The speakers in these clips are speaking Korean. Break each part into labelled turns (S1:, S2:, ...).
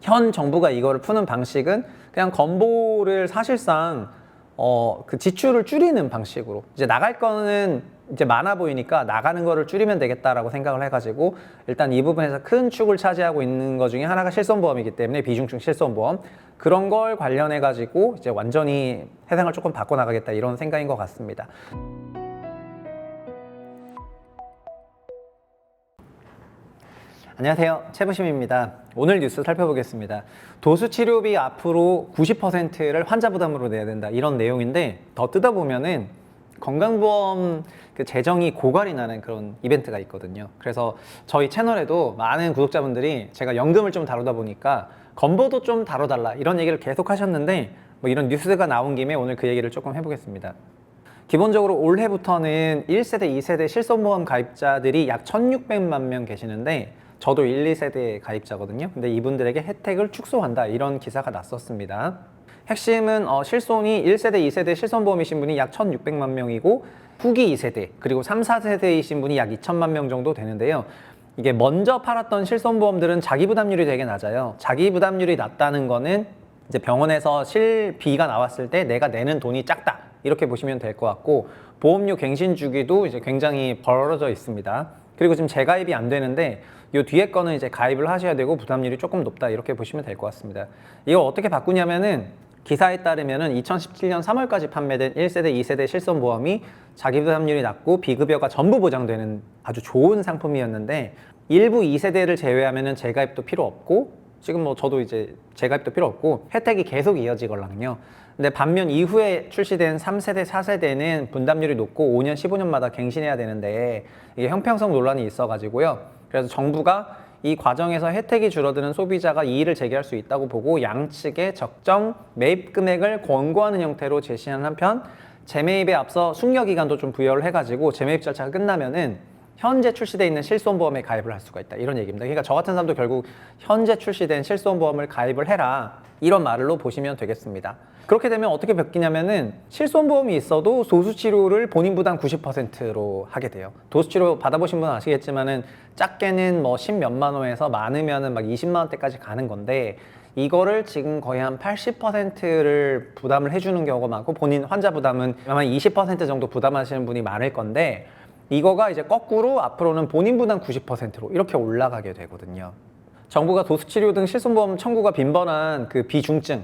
S1: 현 정부가 이거를 푸는 방식은 그냥 건보를 사실상 그 지출을 줄이는 방식으로 이제 나갈 거는 이제 많아 보이니까 나가는 거를 줄이면 되겠다라고 생각을 해가지고 일단 이 부분에서 큰 축을 차지하고 있는 것 중에 하나가 실손보험이기 때문에 비중증 실손보험 그런 걸 관련해 가지고 이제 완전히 세상을 조금 바꿔나가겠다 이런 생각인 것 같습니다. 안녕하세요, 최부심입니다. 오늘 뉴스 살펴보겠습니다. 도수치료비 앞으로 90%를 환자 부담으로 내야 된다 이런 내용인데 더 뜯어보면은 건강보험 그 재정이 고갈이 나는 그런 이벤트가 있거든요. 그래서 저희 채널에도 많은 구독자분들이 제가 연금을 좀 다루다 보니까 건보도 좀 다뤄달라 이런 얘기를 계속 하셨는데 뭐 이런 뉴스가 나온 김에 오늘 그 얘기를 조금 해보겠습니다. 기본적으로 올해부터는 1세대, 2세대 실손보험 가입자들이 약 1,600만 명 계시는데 저도 1, 2세대 가입자거든요. 근데 이분들에게 혜택을 축소한다 이런 기사가 났었습니다. 핵심은 실손이 1세대, 2세대 실손보험이신 분이 약 1,600만 명이고 후기 2세대 그리고 3, 4세대이신 분이 약 2천만 명 정도 되는데요. 이게 먼저 팔았던 실손보험들은 자기 부담률이 되게 낮아요. 자기 부담률이 낮다는 거는 이제 병원에서 실비가 나왔을 때 내가 내는 돈이 작다 이렇게 보시면 될 것 같고 보험료 갱신 주기도 이제 굉장히 벌어져 있습니다. 그리고 지금 재가입이 안 되는데 이 뒤에 거는 이제 가입을 하셔야 되고 부담률이 조금 높다 이렇게 보시면 될 것 같습니다. 이걸 어떻게 바꾸냐면은 기사에 따르면은 2017년 3월까지 판매된 1세대, 2세대 실손보험이 자기 부담률이 낮고 비급여가 전부 보장되는 아주 좋은 상품이었는데 일부 2세대를 제외하면은 재가입도 필요 없고 지금 뭐 저도 이제 재가입도 필요 없고 혜택이 계속 이어지걸랑요. 근데 반면 이후에 출시된 3세대, 4세대는 분담률이 높고 5년, 15년마다 갱신해야 되는데 이게 형평성 논란이 있어가지고요. 그래서 정부가 이 과정에서 혜택이 줄어드는 소비자가 이의를 제기할 수 있다고 보고 양측에 적정 매입 금액을 권고하는 형태로 제시하는 한편 재매입에 앞서 숙려 기간도 좀 부여를 해가지고 재매입 절차가 끝나면은 현재 출시되어 있는 실손보험에 가입을 할 수가 있다 이런 얘기입니다. 그러니까 저 같은 사람도 결국 현재 출시된 실손보험을 가입을 해라 이런 말로 보시면 되겠습니다. 그렇게 되면 어떻게 바뀌냐면은 실손보험이 있어도 도수치료를 본인 부담 90%로 하게 돼요. 도수치료 받아보신 분은 아시겠지만은 작게는 뭐 10몇만 원에서 많으면은 막 20만 원대까지 가는 건데 이거를 지금 거의 한 80%를 부담을 해주는 경우가 많고 본인 환자 부담은 아마 20% 정도 부담하시는 분이 많을 건데 이거가 이제 거꾸로 앞으로는 본인 부담 90%로 이렇게 올라가게 되거든요. 정부가 도수치료 등 실손보험 청구가 빈번한 그 비중증,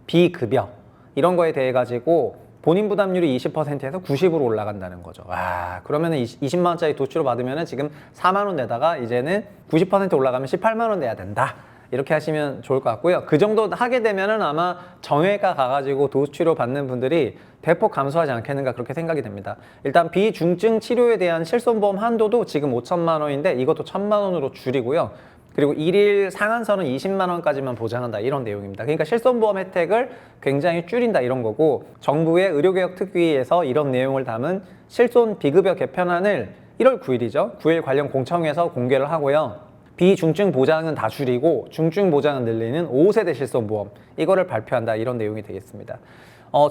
S1: 비급여 이런 거에 대해 가지고 본인 부담률이 20%에서 90으로 올라간다는 거죠. 와, 그러면은 20만 원짜리 도수치료 받으면은 지금 4만 원 내다가 이제는 90% 올라가면 18만 원 내야 된다. 이렇게 하시면 좋을 것 같고요. 그 정도 하게 되면은 아마 정형외과 가가지고 도수치료 받는 분들이 대폭 감소하지 않겠는가 그렇게 생각이 됩니다. 일단 비중증 치료에 대한 실손보험 한도도 지금 5천만 원인데 이것도 1,000만 원으로 줄이고요. 그리고 일일 상한선은 20만 원까지만 보장한다 이런 내용입니다. 그러니까 실손보험 혜택을 굉장히 줄인다 이런 거고 정부의 의료개혁 특위에서 이런 내용을 담은 실손 비급여 개편안을 1월 9일이죠. 9일 관련 공청회에서 공개를 하고요. 비중증 보장은 다 줄이고 중증 보장은 늘리는 5세대 실손보험 이거를 발표한다 이런 내용이 되겠습니다.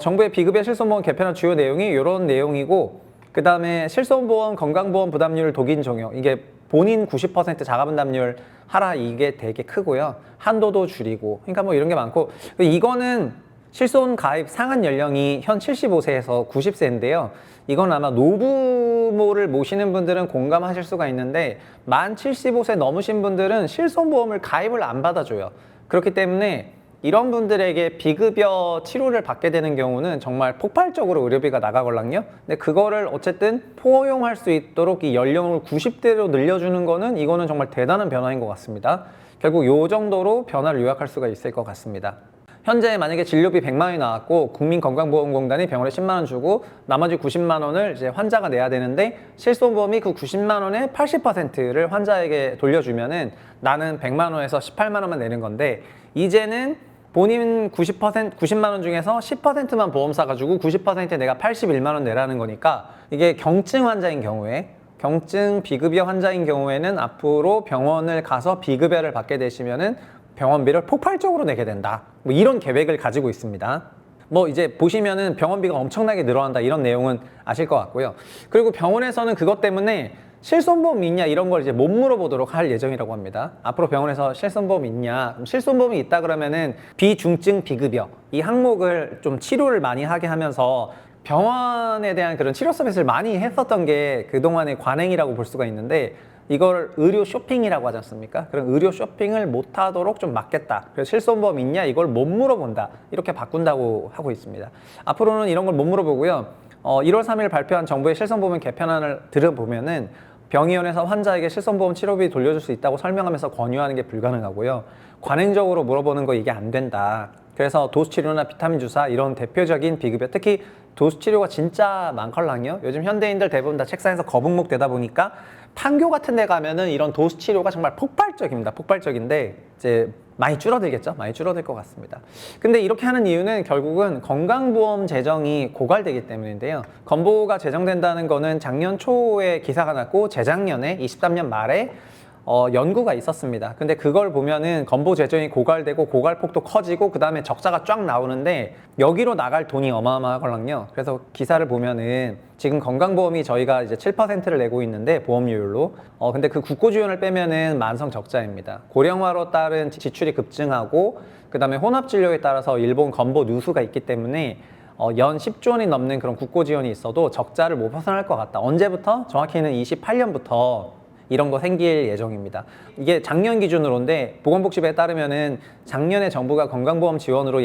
S1: 정부의 비급여 실손보험 개편안 주요 내용이 이런 내용이고 그 다음에 실손보험 건강보험 부담률 독인 적용 이게 본인 90% 자가분담률 하라 이게 되게 크고요. 한도도 줄이고 그러니까 뭐 이런 게 많고 이거는 실손 가입 상한 연령이 현 75세에서 90세인데요. 이건 아마 노부모를 모시는 분들은 공감하실 수가 있는데 만 75세 넘으신 분들은 실손보험을 가입을 안 받아줘요. 그렇기 때문에 이런 분들에게 비급여 치료를 받게 되는 경우는 정말 폭발적으로 의료비가 나가걸랑요. 근데 그거를 어쨌든 포용할 수 있도록 이 연령을 90대로 늘려주는 거는 이거는 정말 대단한 변화인 것 같습니다. 결국 요 정도로 변화를 요약할 수가 있을 것 같습니다. 현재 만약에 진료비 100만 원이 나왔고 국민건강보험공단이 병원에 10만 원 주고 나머지 90만 원을 이제 환자가 내야 되는데 실손보험이 그 90만 원의 80%를 환자에게 돌려주면은 나는 100만 원에서 18만 원만 내는 건데 이제는 본인 90만 원 중에서 10%만 보험사가 주고 90% 내가 81만 원 내라는 거니까 이게 경증 환자인 경우에 경증 비급여 환자인 경우에는 앞으로 병원을 가서 비급여를 받게 되시면은 병원비를 폭발적으로 내게 된다. 뭐 이런 계획을 가지고 있습니다. 뭐 이제 보시면은 병원비가 엄청나게 늘어난다 이런 내용은 아실 것 같고요. 그리고 병원에서는 그것 때문에 실손보험 있냐 이런 걸 이제 못 물어보도록 할 예정이라고 합니다. 앞으로 병원에서 실손보험 있냐, 실손보험이 있다 그러면은 비중증 비급여 이 항목을 좀 치료를 많이 하게 하면서 병원에 대한 그런 치료 서비스를 많이 했었던 게 그동안의 관행이라고 볼 수가 있는데, 이걸 의료 쇼핑이라고 하지 않습니까? 그런 의료 쇼핑을 못 하도록 좀 막겠다. 그래서 실손보험 있냐 이걸 못 물어본다. 이렇게 바꾼다고 하고 있습니다. 앞으로는 이런 걸 못 물어보고요. 1월 3일 발표한 정부의 실손보험 개편안을 들어보면은 병의원에서 환자에게 실손보험 치료비 돌려줄 수 있다고 설명하면서 권유하는 게 불가능하고요. 관행적으로 물어보는 거 이게 안 된다. 그래서 도수치료나 비타민 주사 이런 대표적인 비급여, 특히 도수치료가 진짜 많걸랑요. 요즘 현대인들 대부분 다 책상에서 거북목 되다 보니까 판교 같은 데 가면은 이런 도수치료가 정말 폭발적입니다. 폭발적인데 이제 많이 줄어들겠죠. 많이 줄어들 것 같습니다. 근데 이렇게 하는 이유는 결국은 건강보험 재정이 고갈되기 때문인데요. 건보가 제정된다는 거는 작년 초에 기사가 났고 재작년에 23년 말에 연구가 있었습니다. 근데 그걸 보면은 건보 재정이 고갈되고 고갈폭도 커지고 그 다음에 적자가 쫙 나오는데 여기로 나갈 돈이 어마어마하걸랑요. 그래서 기사를 보면은 지금 건강보험이 저희가 이제 7%를 내고 있는데 보험료율로 근데 그 국고지원을 빼면은 만성 적자입니다. 고령화로 따른 지출이 급증하고 그 다음에 혼합진료에 따라서 일본 건보 누수가 있기 때문에 연 10조 원이 넘는 그런 국고지원이 있어도 적자를 못 벗어날 것 같다. 언제부터? 정확히는 28년부터 이런 거 생길 예정입니다. 이게 작년 기준으로인데 보건복지부에 따르면은 작년에 정부가 건강보험 지원으로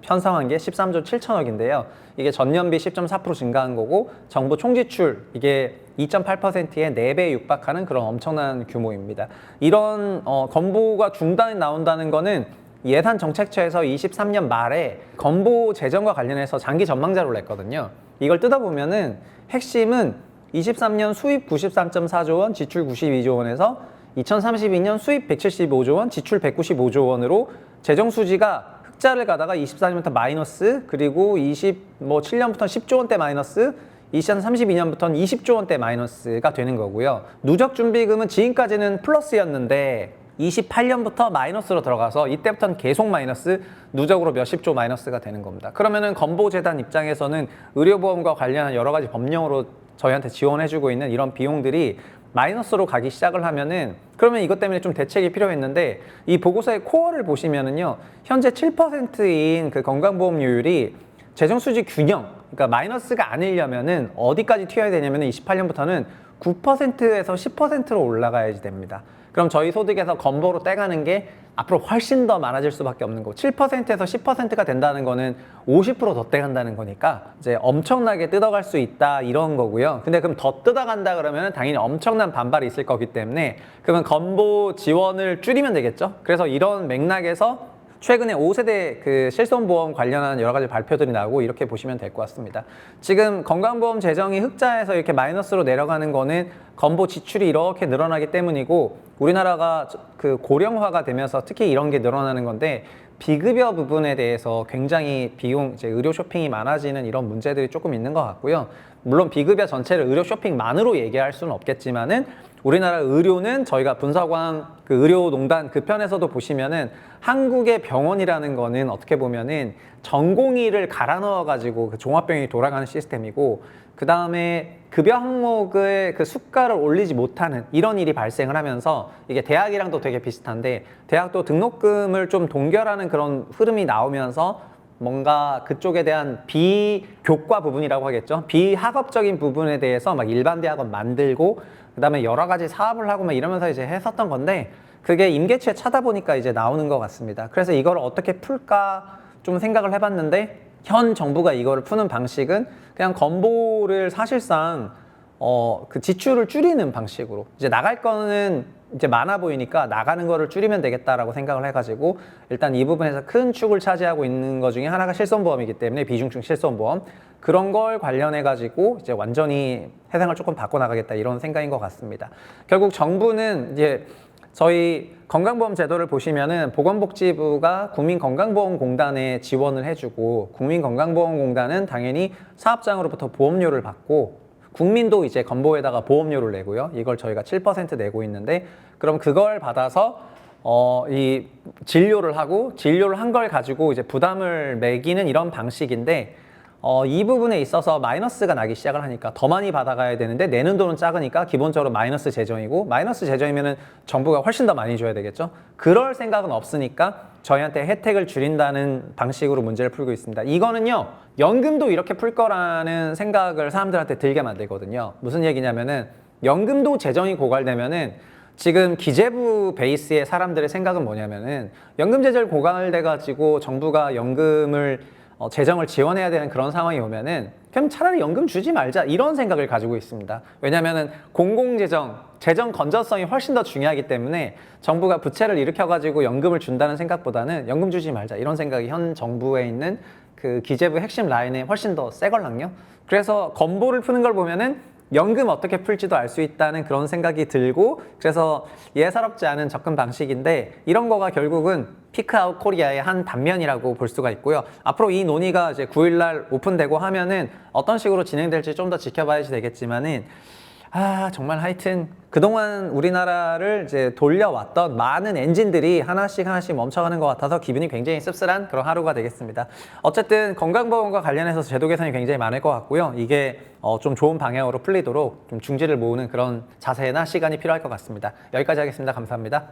S1: 편성한 게 13조 7천억인데요. 이게 전년비 10.4% 증가한 거고 정부 총지출 이게 2.8%의 4배에 육박하는 그런 엄청난 규모입니다. 이런 건보가 중단이 나온다는 거는 예산 정책처에서 23년 말에 건보 재정과 관련해서 장기 전망자료를 냈거든요. 이걸 뜯어보면은 핵심은 23년 수입 93.4조 원, 지출 92조 원에서 2032년 수입 175조 원, 지출 195조 원으로 재정 수지가 흑자를 가다가 24년부터 마이너스, 그리고 27년부터 10조 원대 마이너스, 2032년부터는 20조 원대 마이너스가 되는 거고요. 누적 준비금은 지금까지는 플러스였는데 28년부터 마이너스로 들어가서 이때부터는 계속 마이너스, 누적으로 몇십조 마이너스가 되는 겁니다. 그러면은 건보재단 입장에서는 의료보험과 관련한 여러 가지 법령으로 저희한테 지원해주고 있는 이런 비용들이 마이너스로 가기 시작을 하면은, 그러면 이것 때문에 좀 대책이 필요했는데, 이 보고서의 코어를 보시면은요, 현재 7%인 그 건강보험료율이 재정수지 균형, 그러니까 마이너스가 아니려면은 어디까지 튀어야 되냐면은 28년부터는 9%에서 10%로 올라가야지 됩니다. 그럼 저희 소득에서 건보로 떼가는 게 앞으로 훨씬 더 많아질 수밖에 없는 거고, 7%에서 10%가 된다는 거는 50%더 떼간다는 거니까 이제 엄청나게 뜯어갈 수 있다 이런 거고요. 근데 그럼 더 뜯어간다 그러면 당연히 엄청난 반발이 있을 거기 때문에 그러면 건보 지원을 줄이면 되겠죠. 그래서 이런 맥락에서 최근에 5세대 그 실손보험 관련한 여러 가지 발표들이 나오고 이렇게 보시면 될 것 같습니다. 지금 건강보험 재정이 흑자에서 이렇게 마이너스로 내려가는 거는 건보 지출이 이렇게 늘어나기 때문이고, 우리나라가 그 고령화가 되면서 특히 이런 게 늘어나는 건데, 비급여 부분에 대해서 굉장히 비용, 이제 의료 쇼핑이 많아지는 이런 문제들이 조금 있는 것 같고요. 물론 비급여 전체를 의료 쇼핑만으로 얘기할 수는 없겠지만은 우리나라 의료는 저희가 분석왕 그 의료농단 그 편에서도 보시면은 한국의 병원이라는 거는 어떻게 보면은 전공의를 갈아 넣어가지고 그 종합병원이 돌아가는 시스템이고, 그 다음에 급여 항목의 그 수가를 올리지 못하는 이런 일이 발생을 하면서, 이게 대학이랑도 되게 비슷한데 대학도 등록금을 좀 동결하는 그런 흐름이 나오면서 뭔가 그쪽에 대한 비교과 부분이라고 하겠죠. 비학업적인 부분에 대해서 막 일반 대학원 만들고 그다음에 여러 가지 사업을 하고 막 이러면서 이제 했었던 건데, 그게 임계치에 차다 보니까 이제 나오는 것 같습니다. 그래서 이걸 어떻게 풀까 좀 생각을 해봤는데, 현 정부가 이거를 푸는 방식은 그냥 건보를 사실상 그 지출을 줄이는 방식으로, 이제 나갈 거는 이제 많아 보이니까 나가는 거를 줄이면 되겠다라고 생각을 해가지고, 일단 이 부분에서 큰 축을 차지하고 있는 것 중에 하나가 실손보험이기 때문에 비중증 실손보험, 그런 걸 관련해 가지고 이제 완전히 세상을 조금 바꿔나가겠다 이런 생각인 것 같습니다. 결국 정부는 이제 저희 건강보험 제도를 보시면은 보건복지부가 국민건강보험공단에 지원을 해주고, 국민건강보험공단은 당연히 사업장으로부터 보험료를 받고, 국민도 이제 건보에다가 보험료를 내고요. 이걸 저희가 7% 내고 있는데, 그럼 그걸 받아서 이 진료를 하고, 진료를 한 걸 가지고 이제 부담을 매기는 이런 방식인데, 이 부분에 있어서 마이너스가 나기 시작을 하니까 더 많이 받아가야 되는데 내는 돈은 작으니까 기본적으로 마이너스 재정이고 마이너스 재정이면은 정부가 훨씬 더 많이 줘야 되겠죠. 그럴 생각은 없으니까 저희한테 혜택을 줄인다는 방식으로 문제를 풀고 있습니다. 이거는요, 연금도 이렇게 풀 거라는 생각을 사람들한테 들게 만들거든요. 무슨 얘기냐면은 연금도 재정이 고갈되면은 지금 기재부 베이스의 사람들의 생각은 뭐냐면은 연금 재정이 고갈돼 가지고 정부가 연금을 재정을 지원해야 되는 그런 상황이 오면은 그럼 차라리 연금 주지 말자 이런 생각을 가지고 있습니다. 왜냐면은 공공재정, 재정 건전성이 훨씬 더 중요하기 때문에 정부가 부채를 일으켜가지고 연금을 준다는 생각보다는 연금 주지 말자 이런 생각이 현 정부에 있는 그 기재부 핵심 라인에 훨씬 더 세걸랑요. 그래서 건보를 푸는 걸 보면은 연금 어떻게 풀지도 알 수 있다는 그런 생각이 들고 그래서 예사롭지 않은 접근 방식인데 이런 거가 결국은 피크아웃 코리아의 한 단면이라고 볼 수가 있고요. 앞으로 이 논의가 이제 9일날 오픈되고 하면은 어떤 식으로 진행될지 좀 더 지켜봐야지 되겠지만은 정말 하여튼 그동안 우리나라를 이제 돌려왔던 많은 엔진들이 하나씩 멈춰가는 것 같아서 기분이 굉장히 씁쓸한 그런 하루가 되겠습니다. 어쨌든 건강보험과 관련해서 제도 개선이 굉장히 많을 것 같고요. 이게 좀 좋은 방향으로 풀리도록 좀 중지를 모으는 그런 자세나 시간이 필요할 것 같습니다. 여기까지 하겠습니다. 감사합니다.